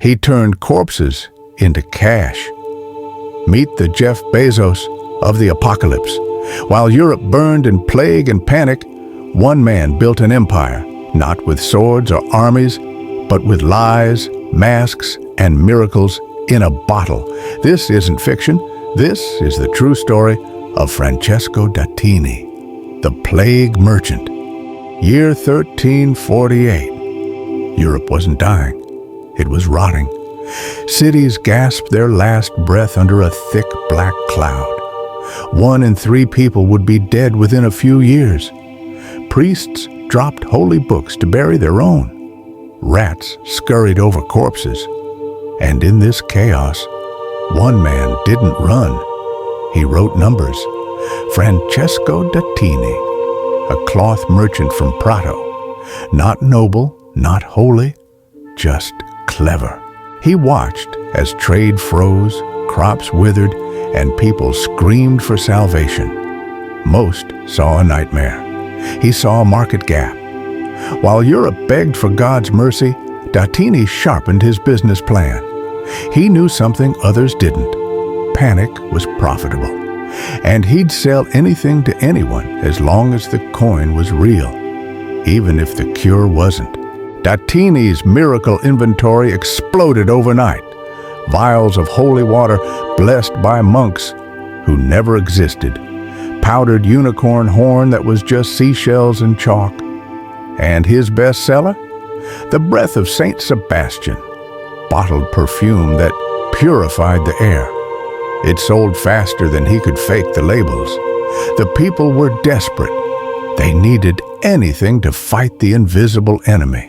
He turned corpses into cash. Meet the Jeff Bezos of the apocalypse. While Europe burned in plague and panic, one man built an empire, not with swords or armies, but with lies, masks, and miracles in a bottle. This isn't fiction. This is the true story of Francesco Datini, the plague merchant. Year 1348. Europe wasn't dying. It was rotting. Cities gasped their last breath under a thick black cloud. 1 in 3 people would be dead within a few years. Priests dropped holy books to bury their own. Rats scurried over corpses. And in this chaos, one man didn't run. He wrote numbers. Francesco Datini, a cloth merchant from Prato. Not noble, not holy, just clever. He watched as trade froze, crops withered, and people screamed for salvation. Most saw a nightmare. He saw a market gap. While Europe begged for God's mercy, Datini sharpened his business plan. He knew something others didn't. Panic was profitable, and he'd sell anything to anyone as long as the coin was real, even if the cure wasn't. Datini's miracle inventory exploded overnight. Vials of holy water blessed by monks who never existed. Powdered unicorn horn that was just seashells and chalk. And his bestseller? The breath of Saint Sebastian, bottled perfume that purified the air. It sold faster than he could fake the labels. The people were desperate. They needed anything to fight the invisible enemy.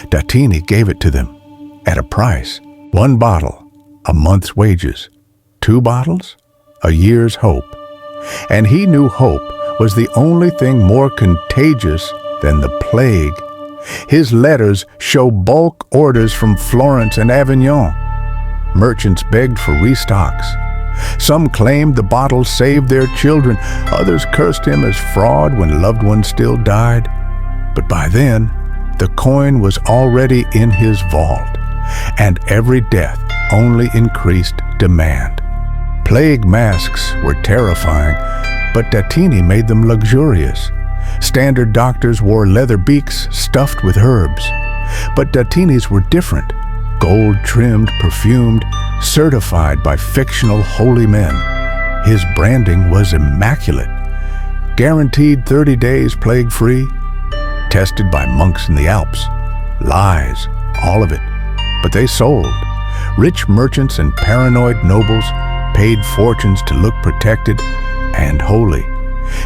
Datini gave it to them at a price. 1 bottle, a month's wages. 2 bottles, a year's hope. And he knew hope was the only thing more contagious than the plague. His letters show bulk orders from Florence and Avignon. Merchants begged for restocks. Some claimed the bottle saved their children. Others cursed him as fraud when loved ones still died. But by then, the coin was already in his vault, and every death only increased demand. Plague masks were terrifying, but Datini made them luxurious. Standard doctors wore leather beaks stuffed with herbs. But Datini's were different. Gold-trimmed, perfumed, certified by fictional holy men. His branding was immaculate. Guaranteed 30 days plague-free. Tested by monks in the Alps. Lies, all of it. But they sold. Rich merchants and paranoid nobles paid fortunes to look protected and holy.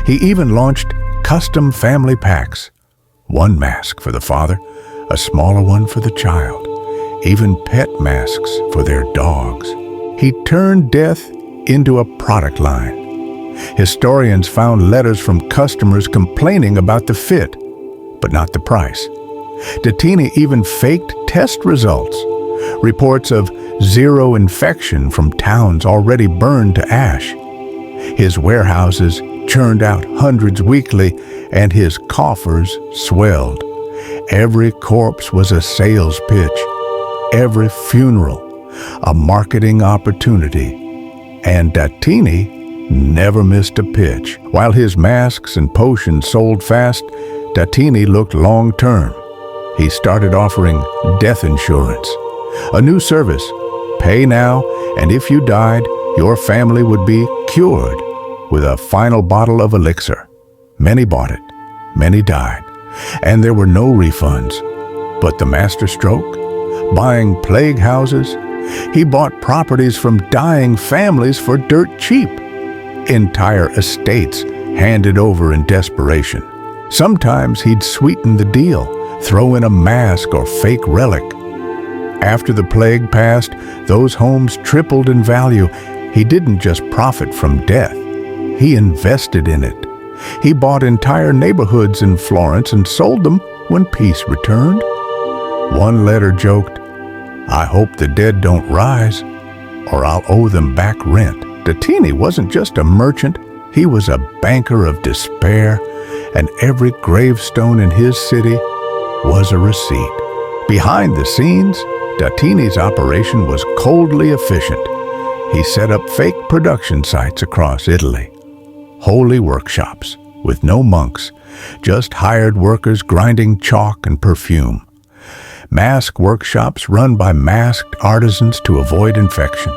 He even launched custom family packs. 1 mask for the father, a smaller one for the child. Even pet masks for their dogs. He turned death into a product line. Historians found letters from customers complaining about the fit, but not the price. Datini even faked test results. Reports of 0 infection from towns already burned to ash. His warehouses churned out hundreds weekly, and his coffers swelled. Every corpse was a sales pitch. Every funeral, a marketing opportunity. And Datini never missed a pitch. While his masks and potions sold fast, Datini looked long-term. He started offering death insurance, a new service. Pay now, and if you died, your family would be cured with a final bottle of elixir. Many bought it, many died, and there were no refunds. But the masterstroke? Buying plague houses? He bought properties from dying families for dirt cheap. Entire estates handed over in desperation. Sometimes he'd sweeten the deal, throw in a mask or fake relic. After the plague passed, those homes tripled in value. He didn't just profit from death. He invested in it. He bought entire neighborhoods in Florence and sold them when peace returned. One letter joked, "I hope the dead don't rise, or I'll owe them back rent." Datini wasn't just a merchant, he was a banker of despair, and every gravestone in his city was a receipt. Behind the scenes, Datini's operation was coldly efficient. He set up fake production sites across Italy. Holy workshops with no monks, just hired workers grinding chalk and perfume. Mask workshops run by masked artisans to avoid infection.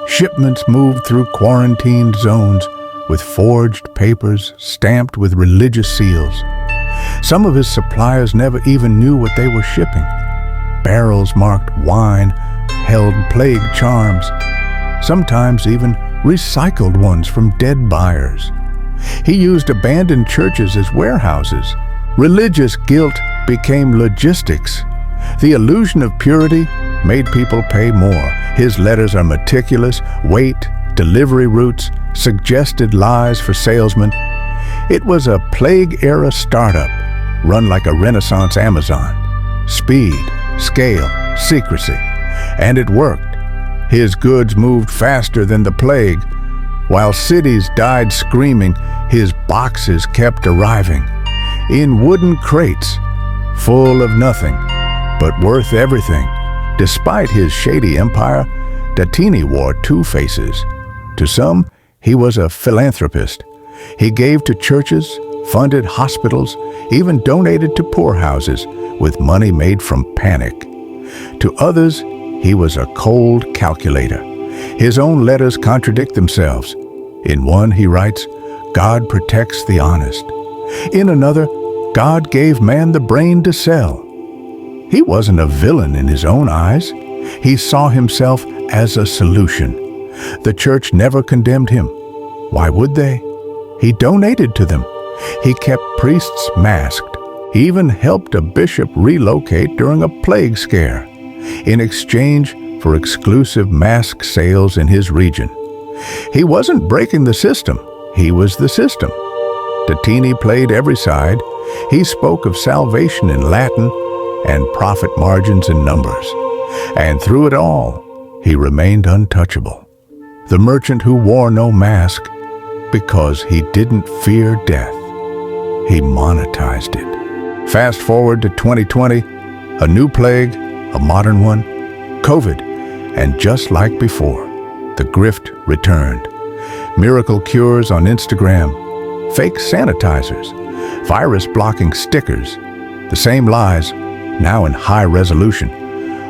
Shipments moved through quarantined zones with forged papers stamped with religious seals. Some of his suppliers never even knew what they were shipping. Barrels marked wine held plague charms, sometimes even recycled ones from dead buyers. He used abandoned churches as warehouses. Religious guilt became logistics. The illusion of purity made people pay more. His letters are meticulous, weight, delivery routes, suggested lies for salesmen. It was a plague-era startup, run like a Renaissance Amazon. Speed, scale, secrecy. And it worked. His goods moved faster than the plague. While cities died screaming, his boxes kept arriving. In wooden crates, full of nothing, but worth everything. Despite his shady empire, Datini wore two faces. To some, he was a philanthropist. He gave to churches, funded hospitals, even donated to poorhouses with money made from panic. To others, he was a cold calculator. His own letters contradict themselves. In one, he writes, "God protects the honest." In another, "God gave man the brain to sell." He wasn't a villain in his own eyes. He saw himself as a solution. The church never condemned him. Why would they? He donated to them. He kept priests masked. He even helped a bishop relocate during a plague scare, in exchange for exclusive mask sales in his region. He wasn't breaking the system. He was the system. Datini played every side. He spoke of salvation in Latin and profit margins in numbers. And through it all, he remained untouchable. The merchant who wore no mask because he didn't fear death. He monetized it. Fast forward to 2020, a new plague, a modern one, COVID, and just like before, the grift returned. Miracle cures on Instagram, fake sanitizers, virus-blocking stickers, the same lies, now in high resolution.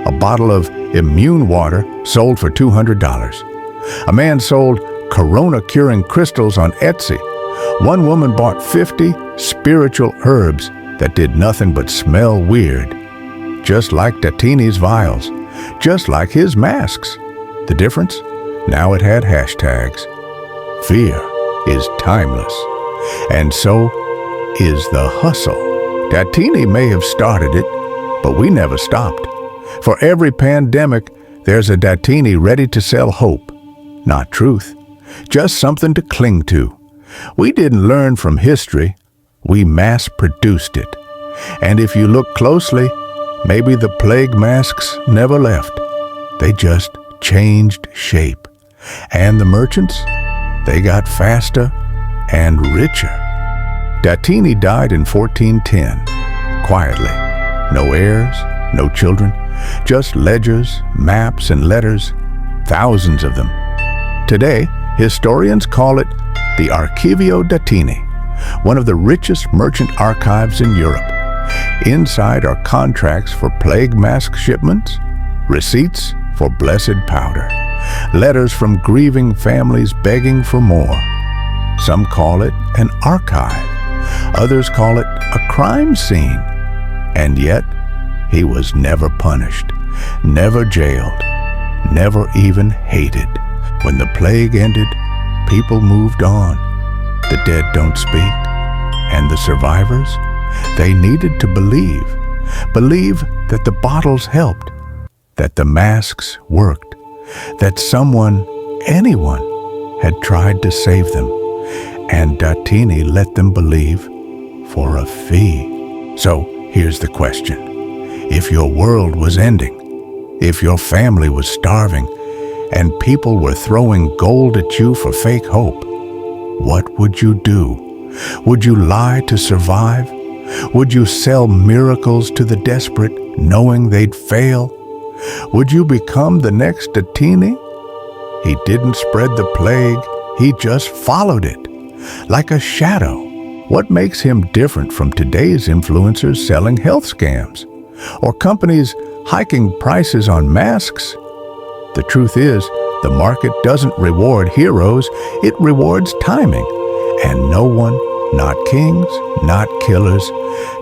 A bottle of immune water sold for $200. A man sold corona-curing crystals on Etsy. One woman bought 50 spiritual herbs that did nothing but smell weird. Just like Datini's vials, just like his masks. The difference? Now it had hashtags. Fear is timeless, and so is the hustle. Datini may have started it, but we never stopped. For every pandemic, there's a Datini ready to sell hope, not truth, just something to cling to. We didn't learn from history, we mass-produced it. And if you look closely, maybe the plague masks never left. They just changed shape. And the merchants, they got faster and richer. Datini died in 1410, quietly. No heirs, no children, just ledgers, maps, and letters, thousands of them. Today, historians call it the Archivio Datini, one of the richest merchant archives in Europe. Inside are contracts for plague mask shipments, receipts for blessed powder, letters from grieving families begging for more. Some call it an archive. Others call it a crime scene. And yet, he was never punished, never jailed, never even hated. When the plague ended, people moved on. The dead don't speak. And the survivors? They needed to believe that the bottles helped, that the masks worked, that someone, anyone, had tried to save them. And Datini let them believe for a fee. So here's the question. If your world was ending, if your family was starving, and people were throwing gold at you for fake hope, what would you do? Would you lie to survive? Would you sell miracles to the desperate, knowing they'd fail? Would you become the next Datini? He didn't spread the plague, he just followed it, like a shadow. What makes him different from today's influencers selling health scams, or companies hiking prices on masks? The truth is, the market doesn't reward heroes, it rewards timing. And no one, not kings, not killers,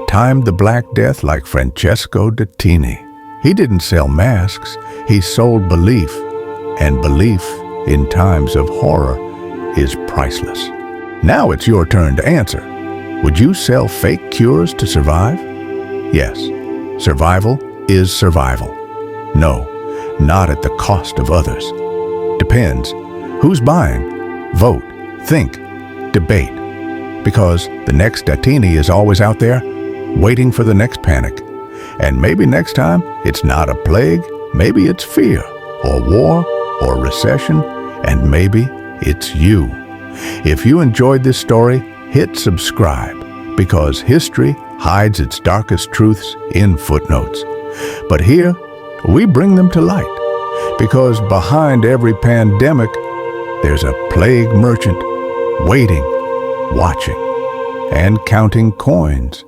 timed the Black Death like Francesco Datini. He didn't sell masks, he sold belief. And belief in times of horror is priceless. Now it's your turn to answer. Would you sell fake cures to survive? Yes, survival is survival. No, not at the cost of others. Depends. Who's buying? Vote, think, debate. Because the next Datini is always out there, waiting for the next panic. And maybe next time, it's not a plague, maybe it's fear, or war, or recession, and maybe it's you. If you enjoyed this story, hit subscribe, because history hides its darkest truths in footnotes. But here, we bring them to light, because behind every pandemic, there's a plague merchant waiting, watching, and counting coins.